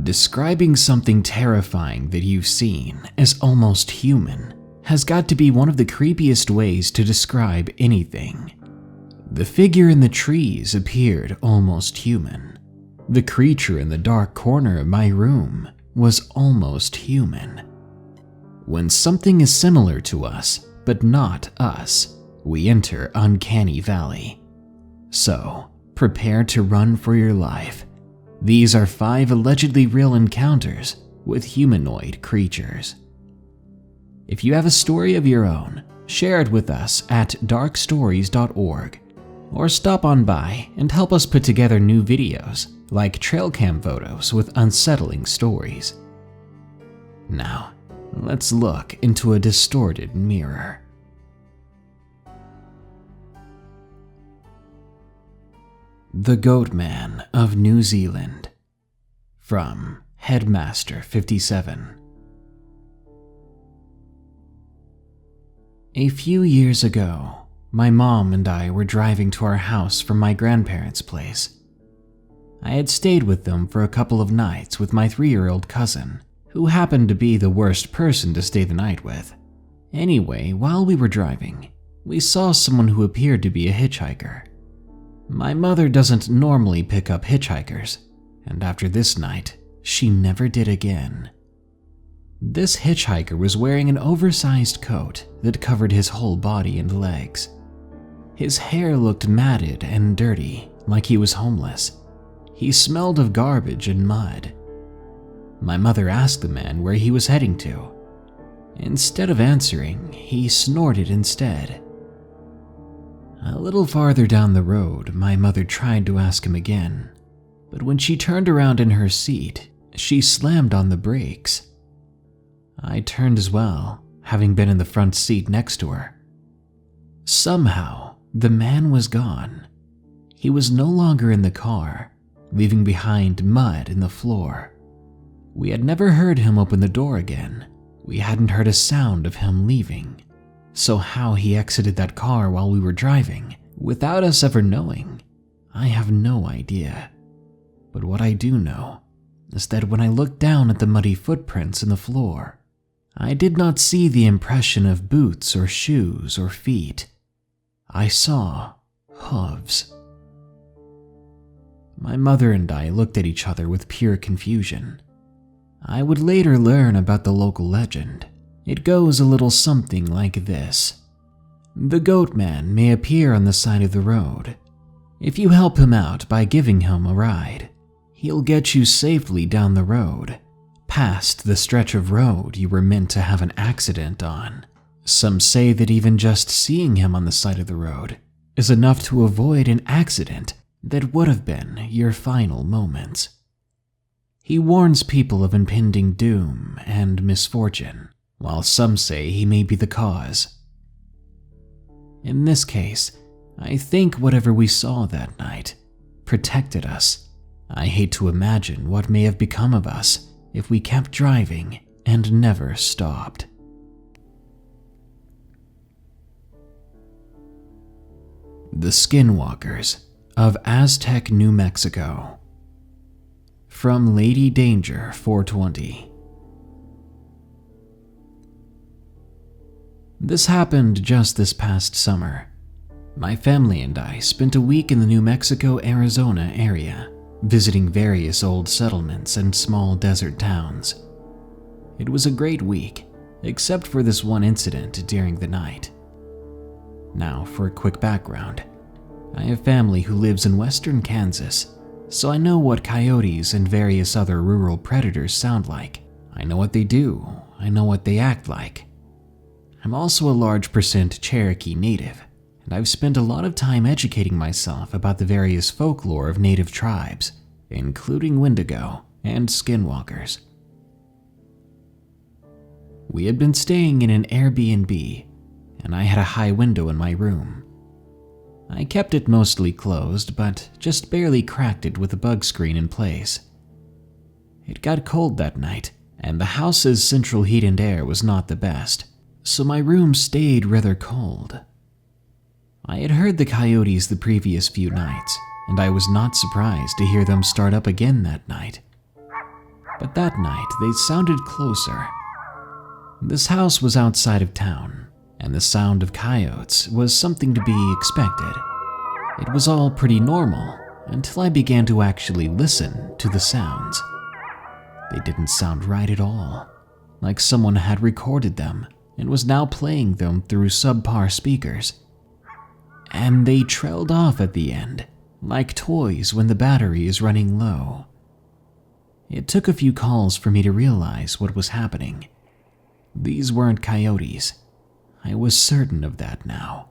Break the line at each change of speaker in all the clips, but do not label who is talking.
Describing something terrifying that you've seen as almost human has got to be one of the creepiest ways to describe anything. The figure in the trees appeared almost human. The creature in the dark corner of my room was almost human. When something is similar to us, but not us, we enter Uncanny Valley. So, prepare to run for your life. These are 5 allegedly real encounters with humanoid creatures. If you have a story of your own, share it with us at darkstories.org, or stop on by and help us put together new videos like trail cam photos with unsettling stories. Now, let's look into a distorted mirror. The Goatman of New Zealand, from Headmaster 57. A few years ago, my mom and I were driving to our house from my grandparents' place. I had stayed with them for a couple of nights with my 3-year-old cousin, who happened to be the worst person to stay the night with. Anyway, while we were driving, we saw someone who appeared to be a hitchhiker. My mother doesn't normally pick up hitchhikers, and after this night, she never did again. This hitchhiker was wearing an oversized coat that covered his whole body and legs. His hair looked matted and dirty, like he was homeless. He smelled of garbage and mud. My mother asked the man where he was heading to. Instead of answering, he snorted instead. A little farther down the road, my mother tried to ask him again, but when she turned around in her seat, she slammed on the brakes. I turned as well, having been in the front seat next to her. Somehow, the man was gone. He was no longer in the car, leaving behind mud in the floor. We had never heard him open the door again. We hadn't heard a sound of him leaving. So how he exited that car while we were driving, without us ever knowing, I have no idea. But what I do know is that when I looked down at the muddy footprints in the floor, I did not see the impression of boots or shoes or feet. I saw hooves. My mother and I looked at each other with pure confusion. I would later learn about the local legend. It goes a little something like this. The Goatman may appear on the side of the road. If you help him out by giving him a ride, he'll get you safely down the road, past the stretch of road you were meant to have an accident on. Some say that even just seeing him on the side of the road is enough to avoid an accident that would have been your final moments. He warns people of impending doom and misfortune, while some say he may be the cause. In this case, I think whatever we saw that night protected us. I hate to imagine what may have become of us if we kept driving and never stopped. The Skinwalkers of Aztec, New Mexico, from Lady Danger 420. This happened just this past summer. My family and I spent a week in the New Mexico-Arizona area, visiting various old settlements and small desert towns. It was a great week, except for this one incident during the night. Now, for a quick background, I have family who lives in western Kansas, so I know what coyotes and various other rural predators sound like. I know what they do, I know what they act like. I'm also a large percent Cherokee native, and I've spent a lot of time educating myself about the various folklore of native tribes, including Wendigo and Skinwalkers. We had been staying in an Airbnb, and I had a high window in my room. I kept it mostly closed, but just barely cracked it with a bug screen in place. It got cold that night, and the house's central heat and air was not the best, so my room stayed rather cold. I had heard the coyotes the previous few nights, and I was not surprised to hear them start up again that night. but that night they sounded closer. This house was outside of town, and the sound of coyotes was something to be expected. It was all pretty normal until I began to actually listen to the sounds. They didn't sound right at all, like someone had recorded them and was now playing them through subpar speakers. And they trailed off at the end, like toys when the battery is running low. It took a few calls for me to realize what was happening. These weren't coyotes. I was certain of that now.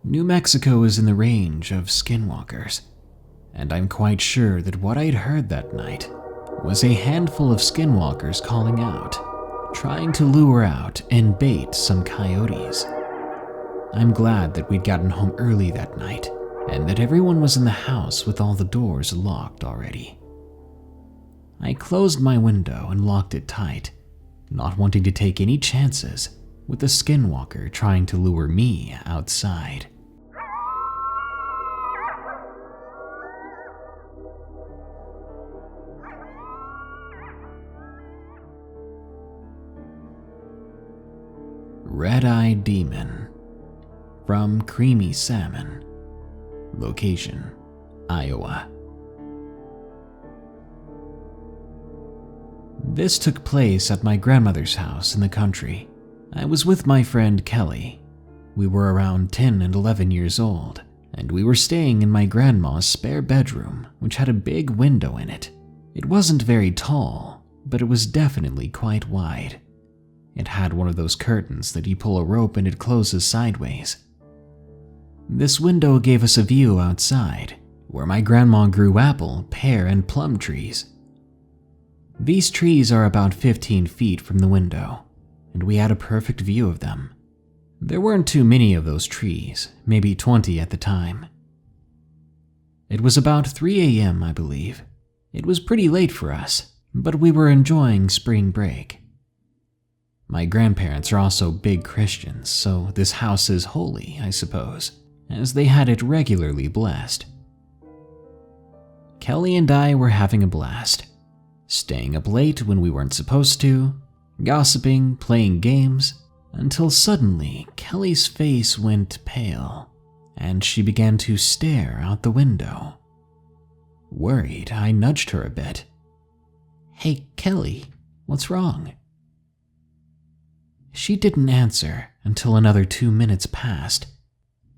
New Mexico is in the range of Skinwalkers, and I'm quite sure that what I'd heard that night was a handful of Skinwalkers calling out, trying to lure out and bait some coyotes. I'm glad that we'd gotten home early that night, and that everyone was in the house with all the doors locked already. I closed my window and locked it tight, not wanting to take any chances with a skinwalker trying to lure me outside. Red-Eyed Demon from Creamy Salmon. Location, Iowa. This took place at my grandmother's house in the country. I was with my friend Kelly. We were around 10 and 11 years old, and we were staying in my grandma's spare bedroom, which had a big window in it. It wasn't very tall, but it was definitely quite wide. It had one of those curtains that you pull a rope and it closes sideways. This window gave us a view outside, where my grandma grew apple, pear, and plum trees. These trees are about 15 feet from the window, and we had a perfect view of them. There weren't too many of those trees, maybe 20 at the time. It was about 3 a.m., I believe. It was pretty late for us, but we were enjoying spring break. My grandparents are also big Christians, so this house is holy, I suppose, as they had it regularly blessed. Kelly and I were having a blast, staying up late when we weren't supposed to, gossiping, playing games, until suddenly Kelly's face went pale, and she began to stare out the window. Worried, I nudged her a bit. "Hey, Kelly, what's wrong?" She didn't answer until another 2 minutes passed.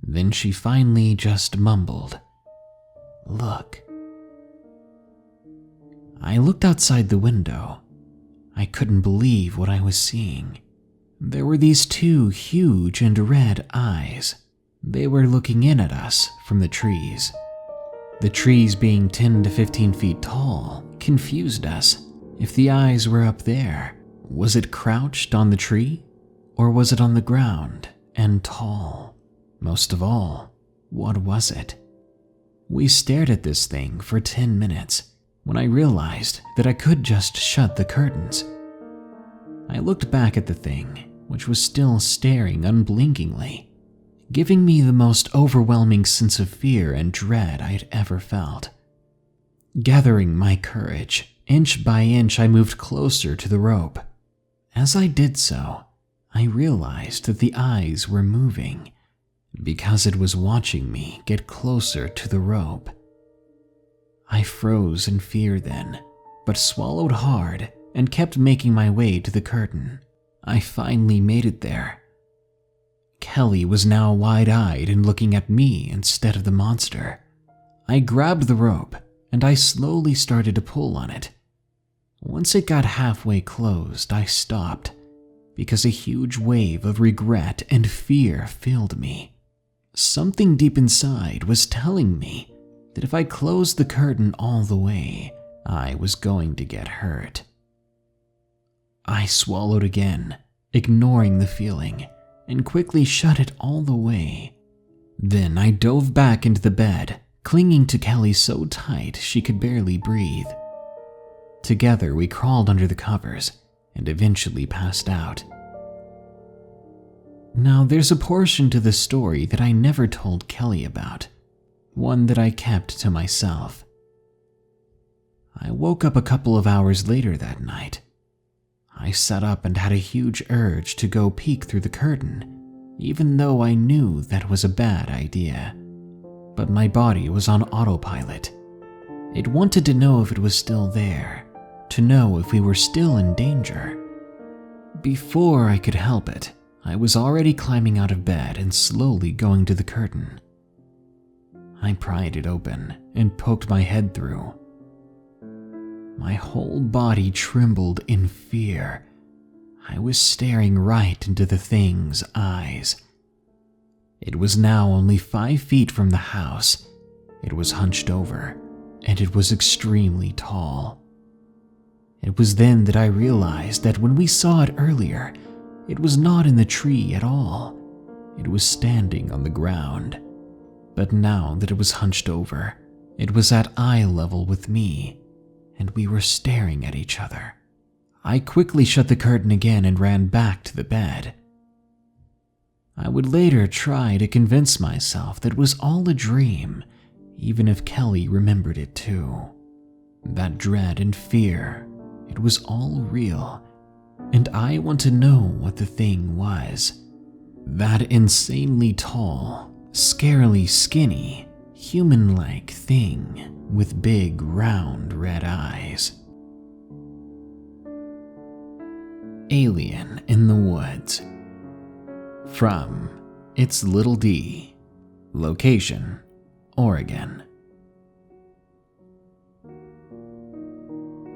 Then she finally just mumbled, "Look." I looked outside the window. I couldn't believe what I was seeing. There were these two huge and red eyes. They were looking in at us from the trees. The trees being 10 to 15 feet tall confused us. If the eyes were up there, was it crouched on the tree? Or was it on the ground and tall? Most of all, what was it? We stared at this thing for 10 minutes when I realized that I could just shut the curtains. I looked back at the thing, which was still staring unblinkingly, giving me the most overwhelming sense of fear and dread I'd ever felt. Gathering my courage, inch by inch I moved closer to the rope. As I did so, I realized that the eyes were moving, because it was watching me get closer to the rope. I froze in fear then, but swallowed hard and kept making my way to the curtain. I finally made it there. Kelly was now wide-eyed and looking at me instead of the monster. I grabbed the rope and I slowly started to pull on it. Once it got halfway closed, I stopped because a huge wave of regret and fear filled me. Something deep inside was telling me that if I closed the curtain all the way, I was going to get hurt. I swallowed again, ignoring the feeling, and quickly shut it all the way. Then I dove back into the bed, clinging to Kelly so tight she could barely breathe. Together we crawled under the covers and eventually passed out. Now there's a portion to the story that I never told Kelly about, one that I kept to myself. I woke up a couple of hours later that night. I sat up and had a huge urge to go peek through the curtain, even though I knew that was a bad idea. But my body was on autopilot. It wanted to know if it was still there, to know if we were still in danger. Before I could help it, I was already climbing out of bed and slowly going to the curtain. I pried it open and poked my head through. My whole body trembled in fear. I was staring right into the thing's eyes. It was now only 5 feet from the house. It was hunched over, and it was extremely tall. It was then that I realized that when we saw it earlier, it was not in the tree at all. It was standing on the ground. But now that it was hunched over, it was at eye level with me, and we were staring at each other. I quickly shut the curtain again and ran back to the bed. I would later try to convince myself that it was all a dream, even if Kelly remembered it too. That dread and fear, it was all real, and I want to know what the thing was. That insanely tall, scarily skinny, human-like thing with big, round, red eyes. Alien in the Woods. From itslittledee. Location, Oregon.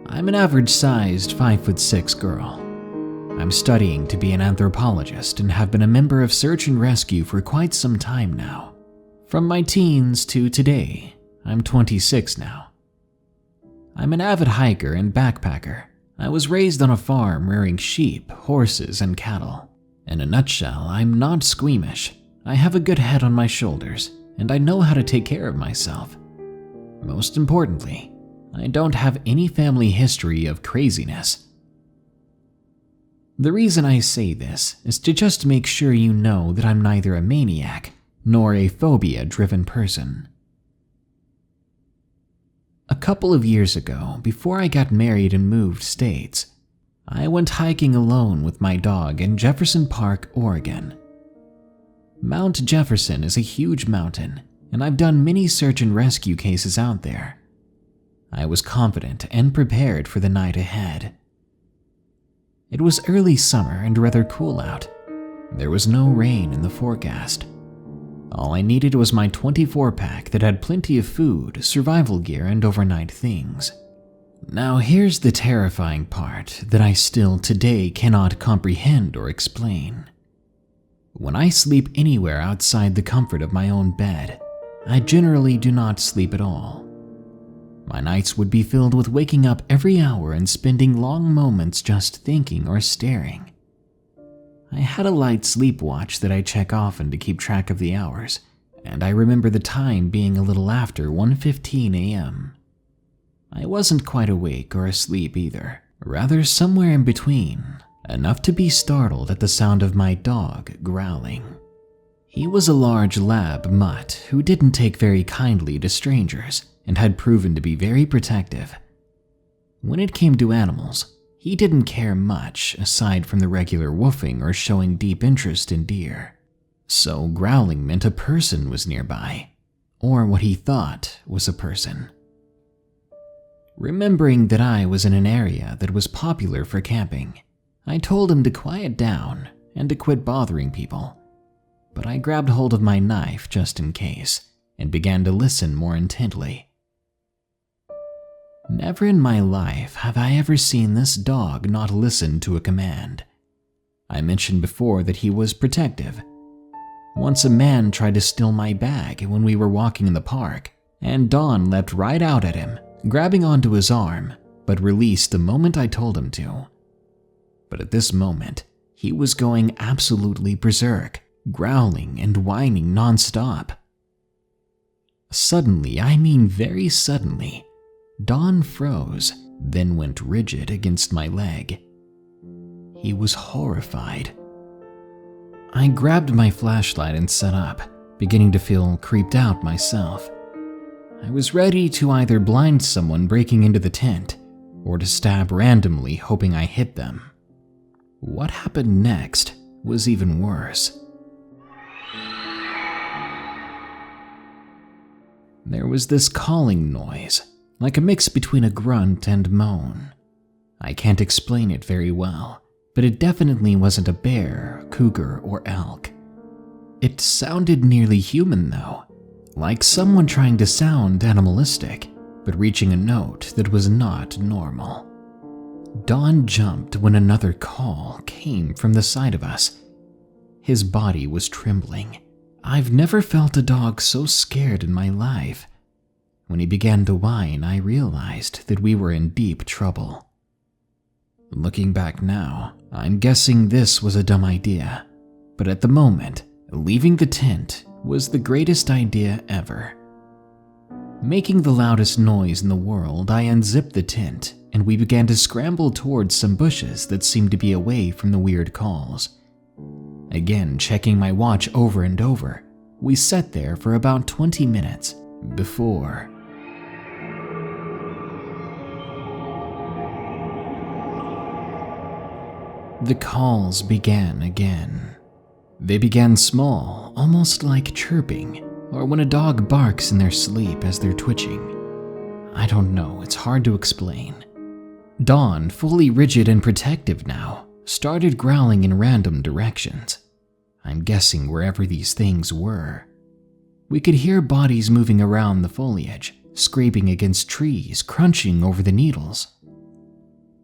I'm an average-sized 5'6" girl. I'm studying to be an anthropologist and have been a member of search and rescue for quite some time now. From my teens to today, I'm 26 now. I'm an avid hiker and backpacker. I was raised on a farm rearing sheep, horses, and cattle. In a nutshell, I'm not squeamish. I have a good head on my shoulders, and I know how to take care of myself. Most importantly, I don't have any family history of craziness. The reason I say this is to just make sure you know that I'm neither a maniac nor a phobia-driven person. A couple of years ago, before I got married and moved states, I went hiking alone with my dog in Jefferson Park, Oregon. Mount Jefferson is a huge mountain, and I've done many search and rescue cases out there. I was confident and prepared for the night ahead. It was early summer and rather cool out. There was no rain in the forecast. All I needed was my 24-pack that had plenty of food, survival gear, and overnight things. Now here's the terrifying part that I still today cannot comprehend or explain. When I sleep anywhere outside the comfort of my own bed, I generally do not sleep at all. My nights would be filled with waking up every hour and spending long moments just thinking or staring. I had a light sleep watch that I check often to keep track of the hours, and I remember the time being a little after 1:15 a.m. I wasn't quite awake or asleep either, rather somewhere in between, enough to be startled at the sound of my dog growling. He was a large lab mutt who didn't take very kindly to strangers and had proven to be very protective. When it came to animals, he didn't care much aside from the regular woofing or showing deep interest in deer. So growling meant a person was nearby, or what he thought was a person. Remembering that I was in an area that was popular for camping, I told him to quiet down and to quit bothering people. But I grabbed hold of my knife just in case and began to listen more intently. Never in my life have I ever seen this dog not listen to a command. I mentioned before that he was protective. Once a man tried to steal my bag when we were walking in the park, and Don leapt right out at him, grabbing onto his arm, but released the moment I told him to. But at this moment, he was going absolutely berserk, growling and whining nonstop. Suddenly, I mean very suddenly, Don froze, then went rigid against my leg. He was horrified. I grabbed my flashlight and set up, beginning to feel creeped out myself. I was ready to either blind someone breaking into the tent or to stab randomly, hoping I hit them. What happened next was even worse. There was this calling noise, like a mix between a grunt and moan. I can't explain it very well, but it definitely wasn't a bear, cougar, or elk. It sounded nearly human though, like someone trying to sound animalistic, but reaching a note that was not normal. Don jumped when another call came from the side of us. His body was trembling. I've never felt a dog so scared in my life. When he began to whine, I realized that we were in deep trouble. Looking back now, I'm guessing this was a dumb idea, but at the moment, leaving the tent was the greatest idea ever. Making the loudest noise in the world, I unzipped the tent and we began to scramble towards some bushes that seemed to be away from the weird calls. Again, checking my watch over and over, we sat there for about 20 minutes before the calls began again. They began small, almost like chirping, or when a dog barks in their sleep as they're twitching. I don't know, it's hard to explain. Dawn, fully rigid and protective now, started growling in random directions. I'm guessing wherever these things were. We could hear bodies moving around the foliage, scraping against trees, crunching over the needles.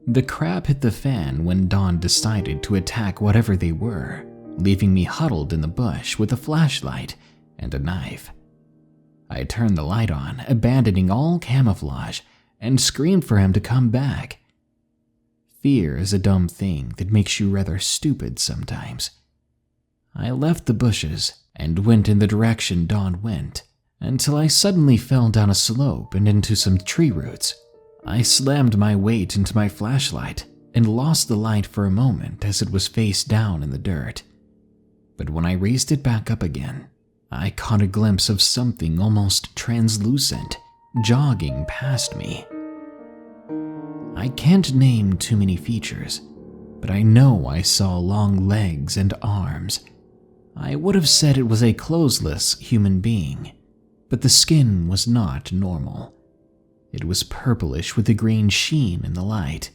The crap hit the fan when Dawn decided to attack whatever they were, leaving me huddled in the bush with a flashlight and a knife. I turned the light on, abandoning all camouflage, and screamed for him to come back. Fear is a dumb thing that makes you rather stupid sometimes. I left the bushes and went in the direction Dawn went, until I suddenly fell down a slope and into some tree roots. I slammed my weight into my flashlight and lost the light for a moment as it was face down in the dirt. But when I raised it back up again, I caught a glimpse of something almost translucent jogging past me. I can't name too many features, but I know I saw long legs and arms. I would have said it was a clothesless human being, but the skin was not normal. It was purplish with a green sheen in the light.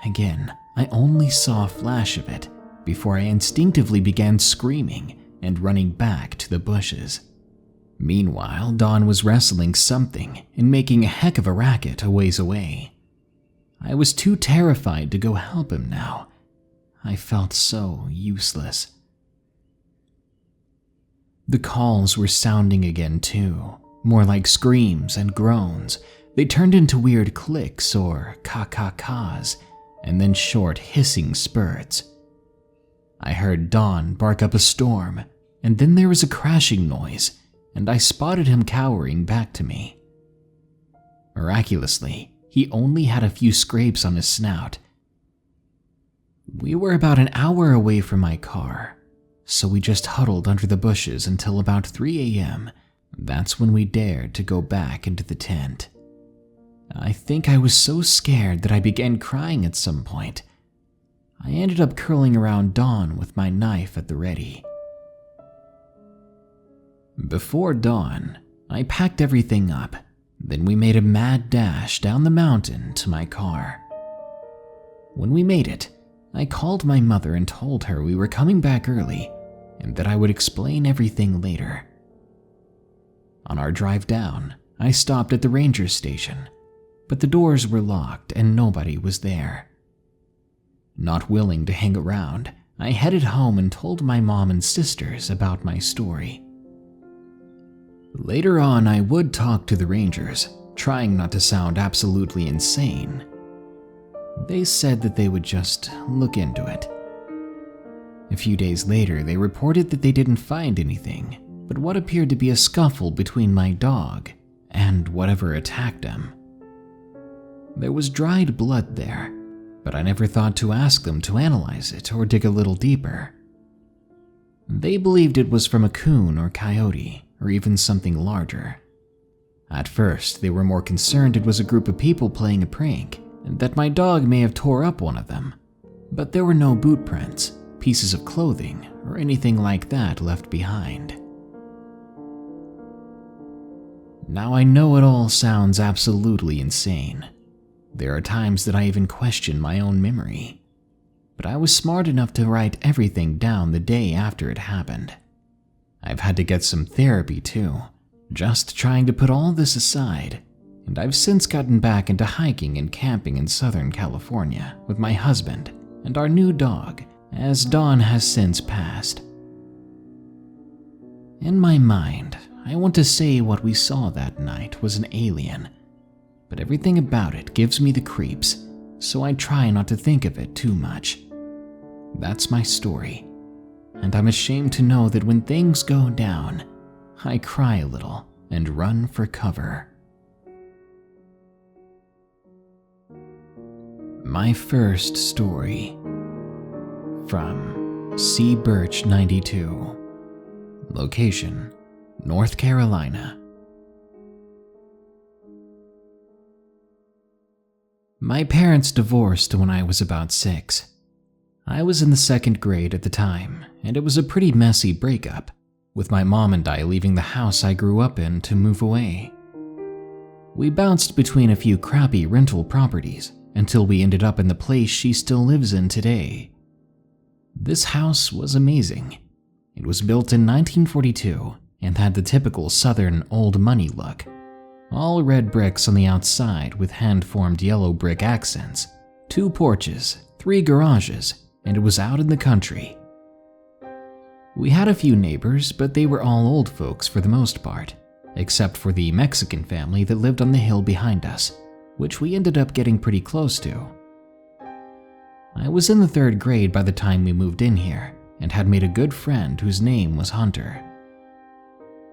Again, I only saw a flash of it before I instinctively began screaming and running back to the bushes. Meanwhile, Dawn was wrestling something and making a heck of a racket a ways away. I was too terrified to go help him now. I felt so useless. The calls were sounding again too, more like screams and groans. They turned into weird clicks or ka-ka-kas, and then short hissing spurts. I heard Dawn bark up a storm, and then there was a crashing noise, and I spotted him cowering back to me. Miraculously, he only had a few scrapes on his snout. We were about an hour away from my car, so we just huddled under the bushes until about 3 a.m. That's when we dared to go back into the tent. I think I was so scared that I began crying at some point. I ended up curling around Dawn with my knife at the ready. Before dawn, I packed everything up. Then we made a mad dash down the mountain to my car. When we made it, I called my mother and told her we were coming back early and that I would explain everything later. On our drive down, I stopped at the ranger station, but the doors were locked and nobody was there. Not willing to hang around, I headed home and told my mom and sisters about my story. Later on, I would talk to the rangers, trying not to sound absolutely insane. They said that they would just look into it. A few days later, they reported that they didn't find anything, but what appeared to be a scuffle between my dog and whatever attacked him. There was dried blood there, but I never thought to ask them to analyze it or dig a little deeper. They believed it was from a coon or coyote, or even something larger. At first, they were more concerned it was a group of people playing a prank, and that my dog may have tore up one of them. But there were no boot prints, pieces of clothing, or anything like that left behind. Now I know it all sounds absolutely insane. There are times that I even question my own memory. But I was smart enough to write everything down the day after it happened. I've had to get some therapy too, just trying to put all this aside, and I've since gotten back into hiking and camping in Southern California with my husband and our new dog, as Dawn has since passed. In my mind, I want to say what we saw that night was an alien, but everything about it gives me the creeps, so I try not to think of it too much. That's my story, and I'm ashamed to know that when things go down, I cry a little and run for cover. My first story. From C. Birch 92. Location: North Carolina. My parents divorced when I was about 6. I was in the 2nd grade at the time, and it was a pretty messy breakup, with my mom and I leaving the house I grew up in to move away. We bounced between a few crappy rental properties until we ended up in the place she still lives in today. This house was amazing. It was built in 1942 and had the typical Southern old money look. All red bricks on the outside with hand-formed yellow brick accents, 2 porches, 3 garages, and it was out in the country. We had a few neighbors, but they were all old folks for the most part, except for the Mexican family that lived on the hill behind us, which we ended up getting pretty close to. I was in the 3rd grade by the time we moved in here, and had made a good friend whose name was Hunter.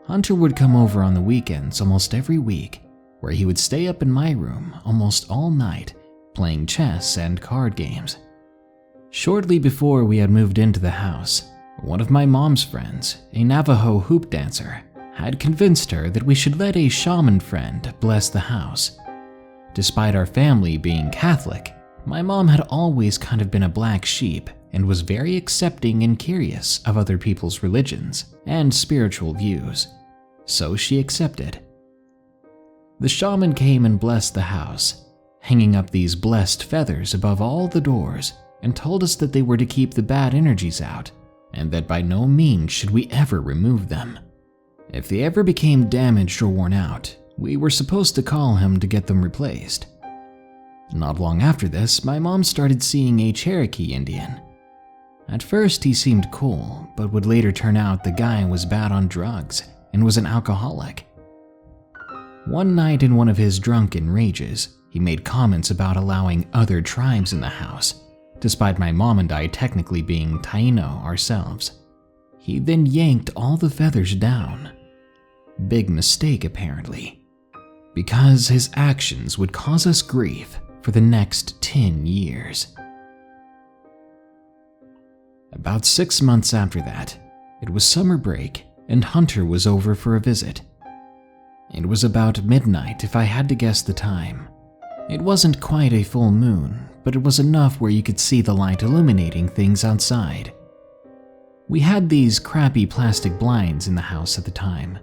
Hunter would come over on the weekends almost every week, where he would stay up in my room almost all night, playing chess and card games. Shortly before we had moved into the house, one of my mom's friends, a Navajo hoop dancer, had convinced her that we should let a shaman friend bless the house. Despite our family being Catholic, my mom had always kind of been a black sheep and was very accepting and curious of other people's religions and spiritual views, so she accepted. The shaman came and blessed the house, hanging up these blessed feathers above all the doors, and told us that they were to keep the bad energies out, and that by no means should we ever remove them. If they ever became damaged or worn out, we were supposed to call him to get them replaced. Not long after this, my mom started seeing a Cherokee Indian. At first he seemed cool, but would later turn out the guy was bad on drugs and was an alcoholic. One night in one of his drunken rages, he made comments about allowing other tribes in the house, despite my mom and I technically being Taino ourselves. He then yanked all the feathers down. Big mistake apparently, because his actions would cause us grief for the next 10 years. About 6 months after that, it was summer break and Hunter was over for a visit. It was about midnight if I had to guess the time. It wasn't quite a full moon, but it was enough where you could see the light illuminating things outside. We had these crappy plastic blinds in the house at the time.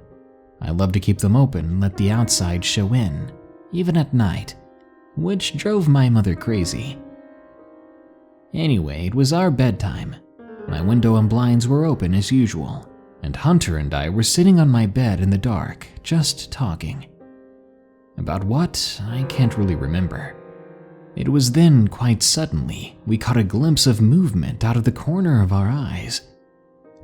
I loved to keep them open and let the outside show in, even at night, which drove my mother crazy. Anyway, it was our bedtime. My window and blinds were open as usual, and Hunter and I were sitting on my bed in the dark, just talking. About what, I can't really remember. It was then, quite suddenly, we caught a glimpse of movement out of the corner of our eyes.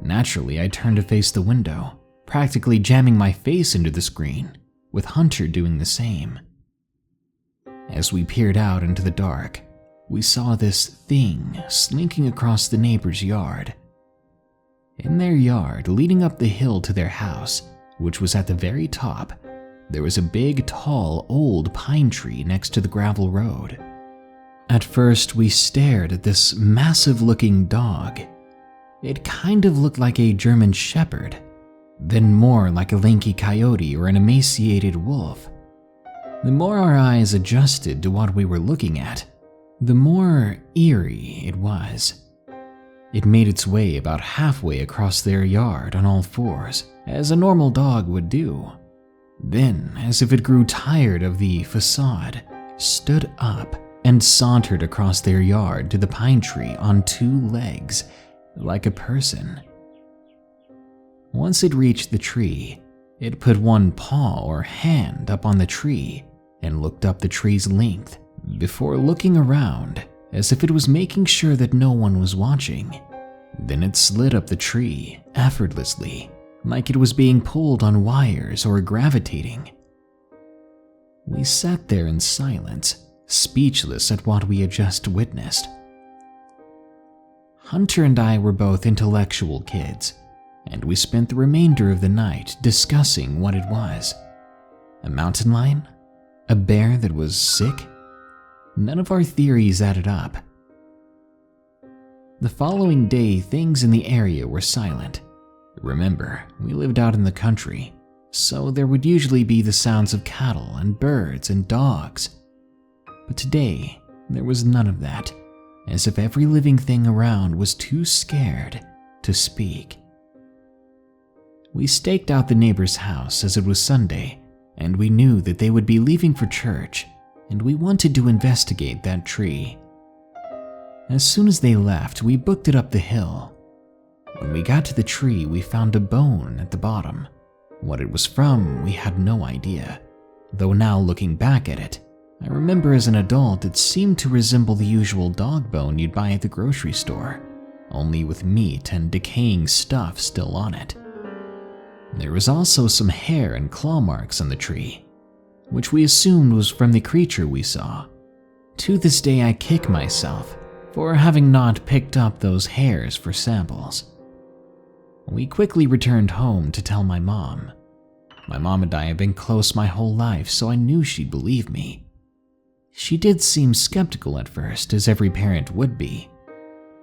Naturally, I turned to face the window, practically jamming my face into the screen, with Hunter doing the same. As we peered out into the dark, we saw this thing slinking across the neighbor's yard. In their yard, leading up the hill to their house, which was at the very top, there was a big, tall, old pine tree next to the gravel road. At first, we stared at this massive-looking dog. It kind of looked like a German shepherd. then more like a lanky coyote or an emaciated wolf. The more our eyes adjusted to what we were looking at, the more eerie it was. It made its way about halfway across their yard on all fours, as a normal dog would do. Then, as if it grew tired of the facade, stood up and sauntered across their yard to the pine tree on 2 legs, like a person. Once it reached the tree, it put one paw or hand up on the tree and looked up the tree's length before looking around as if it was making sure that no one was watching. Then it slid up the tree effortlessly, like it was being pulled on wires or gravitating. We sat there in silence, speechless at what we had just witnessed. Hunter and I were both intellectual kids, and we spent the remainder of the night discussing what it was. A mountain lion? A bear that was sick? None of our theories added up. The following day, things in the area were silent. Remember, we lived out in the country, so there would usually be the sounds of cattle and birds and dogs. But today, there was none of that, as if every living thing around was too scared to speak. We staked out the neighbor's house as it was Sunday, and we knew that they would be leaving for church, and we wanted to investigate that tree. As soon as they left, we booked it up the hill. When we got to the tree, we found a bone at the bottom. What it was from, we had no idea, though now looking back at it, I remember as an adult it seemed to resemble the usual dog bone you'd buy at the grocery store, only with meat and decaying stuff still on it. There was also some hair and claw marks on the tree, which we assumed was from the creature we saw. To this day I kick myself for having not picked up those hairs for samples. We quickly returned home to tell my mom. My mom and I have been close my whole life, so I knew she'd believe me. She did seem skeptical at first, as every parent would be,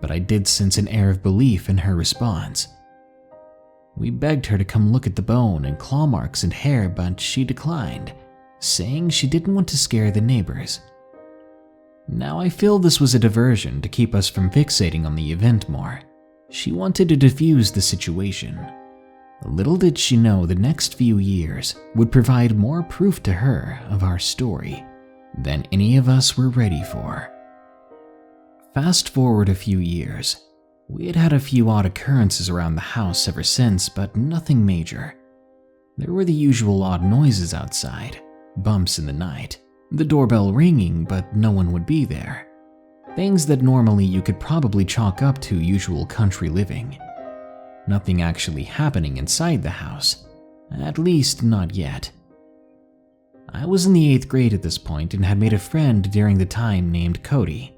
but I did sense an air of belief in her response. We begged her to come look at the bone and claw marks and hair, but she declined, saying she didn't want to scare the neighbors. Now I feel this was a diversion to keep us from fixating on the event more. She wanted to defuse the situation. Little did she know the next few years would provide more proof to her of our story than any of us were ready for. Fast forward a few years. We had had a few odd occurrences around the house ever since, but nothing major. There were the usual odd noises outside, bumps in the night, the doorbell ringing but no one would be there. Things that normally you could probably chalk up to usual country living. Nothing actually happening inside the house, at least not yet. I was in the 8th grade at this point and had made a friend during the time named Cody.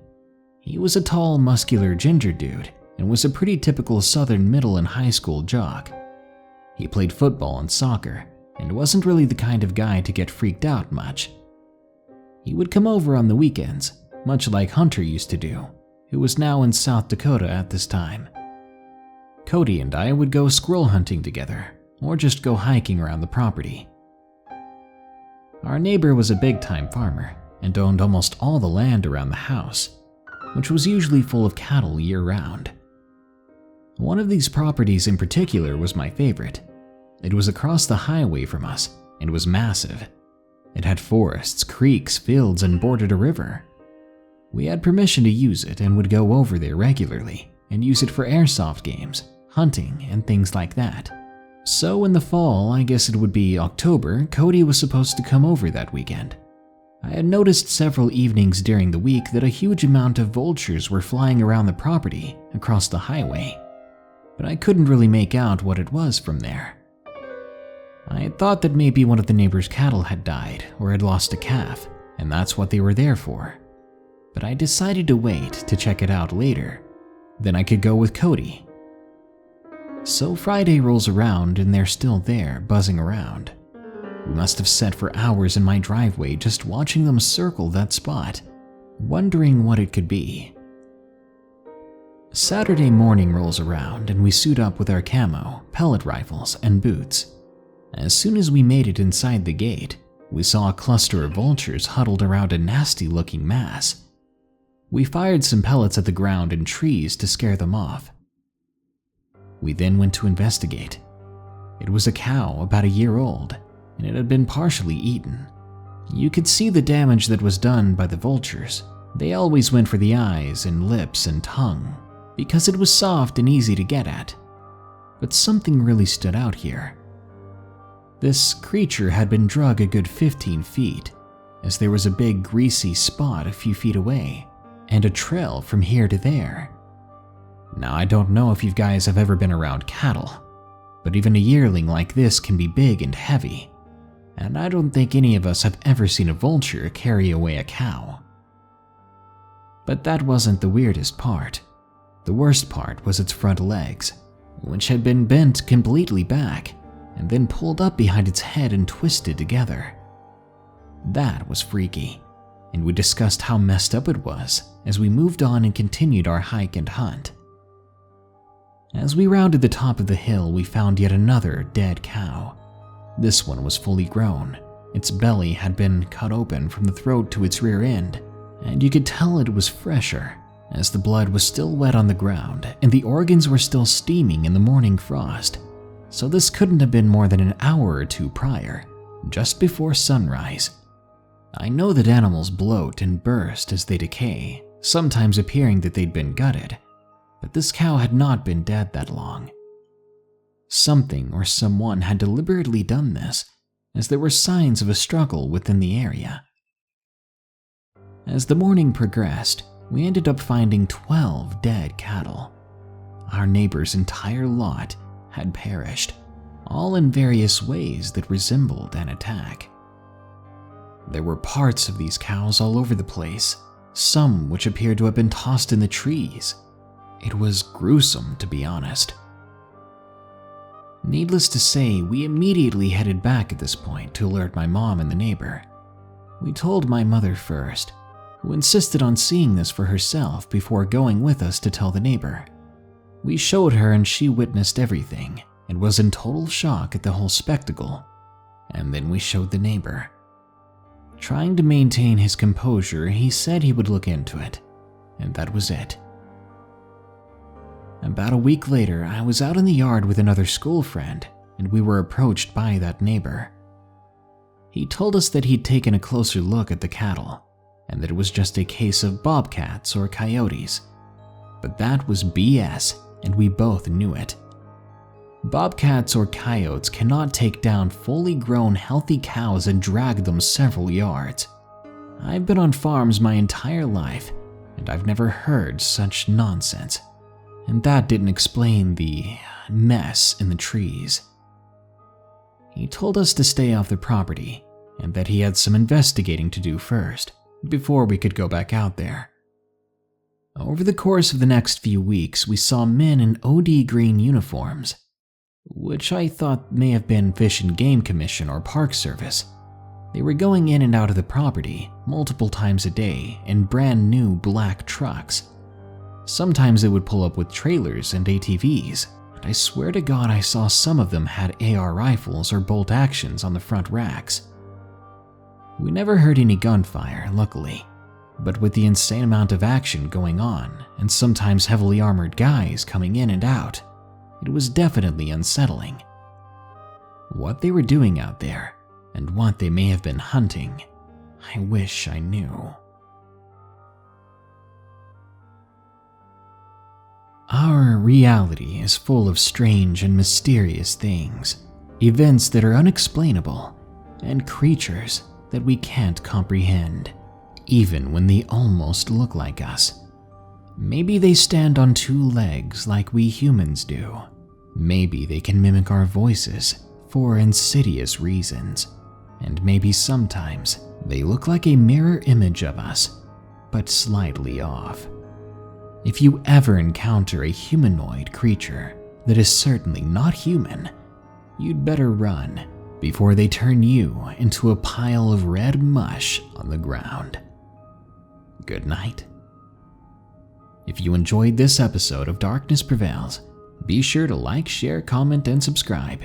He was a tall, muscular ginger dude and was a pretty typical southern middle and high school jock. He played football and soccer and wasn't really the kind of guy to get freaked out much. He would come over on the weekends, much like Hunter used to do, who was now in South Dakota at this time. Cody and I would go squirrel hunting together, or just go hiking around the property. Our neighbor was a big-time farmer and owned almost all the land around the house, which was usually full of cattle year-round. One of these properties in particular was my favorite. It was across the highway from us and was massive. It had forests, creeks, fields, and bordered a river. We had permission to use it and would go over there regularly and use it for airsoft games, hunting, and things like that. So in the fall, I guess it would be October, Cody was supposed to come over that weekend. I had noticed several evenings during the week that a huge amount of vultures were flying around the property across the highway, but I couldn't really make out what it was from there. I had thought that maybe one of the neighbors' cattle had died or had lost a calf, and that's what they were there for. But I decided to wait to check it out later. Then I could go with Cody. So Friday rolls around and they're still there, buzzing around. We must have sat for hours in my driveway just watching them circle that spot, wondering what it could be. Saturday morning rolls around and we suit up with our camo, pellet rifles, and boots. As soon as we made it inside the gate, we saw a cluster of vultures huddled around a nasty-looking mass. We fired some pellets at the ground and trees to scare them off. We then went to investigate. It was a cow about a year old, and it had been partially eaten. You could see the damage that was done by the vultures. They always went for the eyes and lips and tongue, because it was soft and easy to get at. But something really stood out here. This creature had been dragged a good 15 feet, as there was a big greasy spot a few feet away, and a trail from here to there. Now, I don't know if you guys have ever been around cattle, but even a yearling like this can be big and heavy, and I don't think any of us have ever seen a vulture carry away a cow. But that wasn't the weirdest part. The worst part was its front legs, which had been bent completely back and then pulled up behind its head and twisted together. That was freaky, and we discussed how messed up it was as we moved on and continued our hike and hunt. As we rounded the top of the hill, we found yet another dead cow. This one was fully grown. Its belly had been cut open from the throat to its rear end, and you could tell it was fresher, as the blood was still wet on the ground and the organs were still steaming in the morning frost. So this couldn't have been more than an hour or two prior, just before sunrise. I know that animals bloat and burst as they decay, sometimes appearing that they'd been gutted, but this cow had not been dead that long. Something or someone had deliberately done this, as there were signs of a struggle within the area. As the morning progressed, we ended up finding 12 dead cattle. Our neighbor's entire lot had perished, all in various ways that resembled an attack. There were parts of these cows all over the place, some which appeared to have been tossed in the trees. It was gruesome, to be honest. Needless to say, we immediately headed back at this point to alert my mom and the neighbor. We told my mother first, who insisted on seeing this for herself before going with us to tell the neighbor. We showed her and she witnessed everything and was in total shock at the whole spectacle, and then we showed the neighbor. Trying to maintain his composure, he said he would look into it, and that was it. About a week later, I was out in the yard with another school friend, and we were approached by that neighbor. He told us that he'd taken a closer look at the cattle, and that it was just a case of bobcats or coyotes. But that was BS, and we both knew it. Bobcats or coyotes cannot take down fully grown healthy cows and drag them several yards. I've been on farms my entire life, and I've never heard such nonsense. And that didn't explain the mess in the trees. He told us to stay off the property, and that he had some investigating to do first, before we could go back out there. Over the course of the next few weeks, we saw men in OD green uniforms, which I thought may have been Fish and Game Commission or Park Service. They were going in and out of the property multiple times a day in brand new black trucks. Sometimes they would pull up with trailers and ATVs, and I swear to God I saw some of them had AR rifles or bolt actions on the front racks. We never heard any gunfire, luckily, but with the insane amount of action going on and sometimes heavily armored guys coming in and out, it was definitely unsettling. What they were doing out there and what they may have been hunting, I wish I knew. Our reality is full of strange and mysterious things, events that are unexplainable, and creatures that we can't comprehend, even when they almost look like us. Maybe they stand on two legs like we humans do. Maybe they can mimic our voices for insidious reasons. And maybe sometimes they look like a mirror image of us, but slightly off. If you ever encounter a humanoid creature that is certainly not human, you'd better run before they turn you into a pile of red mush on the ground. Good night. If you enjoyed this episode of Darkness Prevails, be sure to like, share, comment, and subscribe.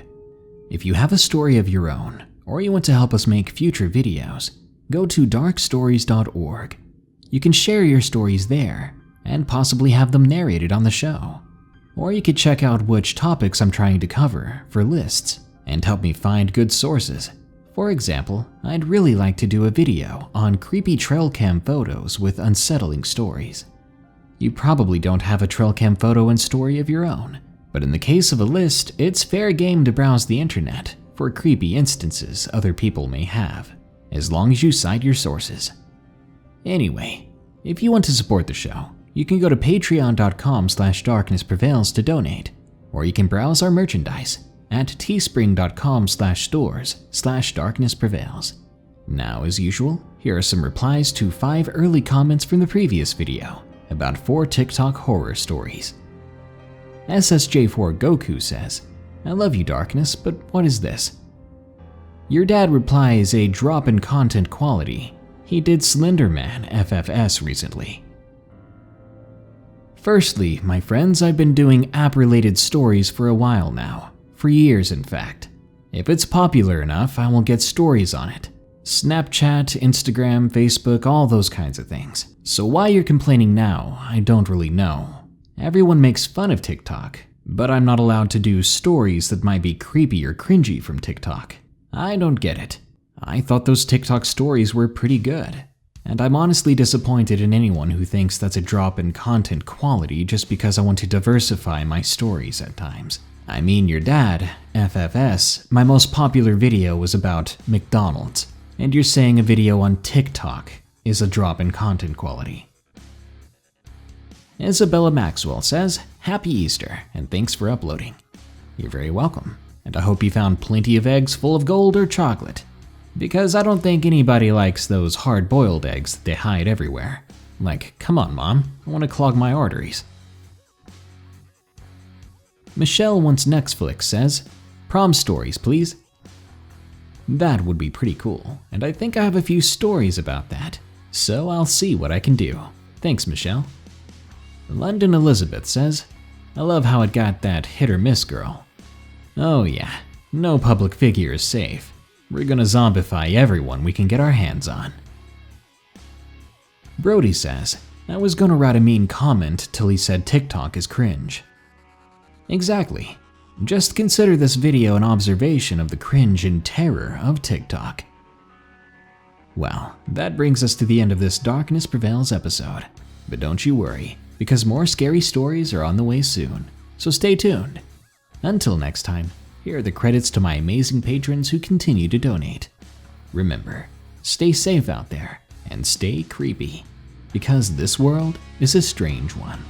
If you have a story of your own, or you want to help us make future videos, go to darkstories.org. You can share your stories there, and possibly have them narrated on the show. Or you could check out which topics I'm trying to cover for lists, and help me find good sources. For example, I'd really like to do a video on creepy trail cam photos with unsettling stories. You probably don't have a trail cam photo and story of your own, but in the case of a list, it's fair game to browse the internet for creepy instances other people may have, as long as you cite your sources. Anyway, if you want to support the show, you can go to patreon.com/darknessprevails to donate, or you can browse our merchandise at teespring.com/stores/darknessprevails. Now, as usual, here are some replies to 5 early comments from the previous video about 4 TikTok horror stories. SSJ4 Goku says, "I love you, Darkness, but what is this?" Your dad replies a drop in content quality. He did Slenderman FFS recently. Firstly, my friends, I've been doing app-related stories for a while now. For years, in fact. If it's popular enough, I will get stories on it. Snapchat, Instagram, Facebook, all those kinds of things. So why you're complaining now, I don't really know. Everyone makes fun of TikTok, but I'm not allowed to do stories that might be creepy or cringy from TikTok. I don't get it. I thought those TikTok stories were pretty good. And I'm honestly disappointed in anyone who thinks that's a drop in content quality just because I want to diversify my stories at times. I mean, your dad, FFS, my most popular video was about McDonald's, and you're saying a video on TikTok is a drop in content quality. Isabella Maxwell says, "Happy Easter, and thanks for uploading." You're very welcome, and I hope you found plenty of eggs full of gold or chocolate, because I don't think anybody likes those hard-boiled eggs that they hide everywhere. Like, come on, Mom, I want to clog my arteries. Michelle Wants Netflix says, "Prom stories, please." That would be pretty cool, and I think I have a few stories about that, so I'll see what I can do. Thanks, Michelle. London Elizabeth says, "I love how it got that hit or miss girl." Oh yeah, no public figure is safe. We're gonna zombify everyone we can get our hands on. Brody says, "I was gonna write a mean comment till he said TikTok is cringe." Exactly. Just consider this video an observation of the cringe and terror of TikTok. Well, that brings us to the end of this Darkness Prevails episode. But don't you worry, because more scary stories are on the way soon, so stay tuned. Until next time, here are the credits to my amazing patrons who continue to donate. Remember, stay safe out there and stay creepy, because this world is a strange one.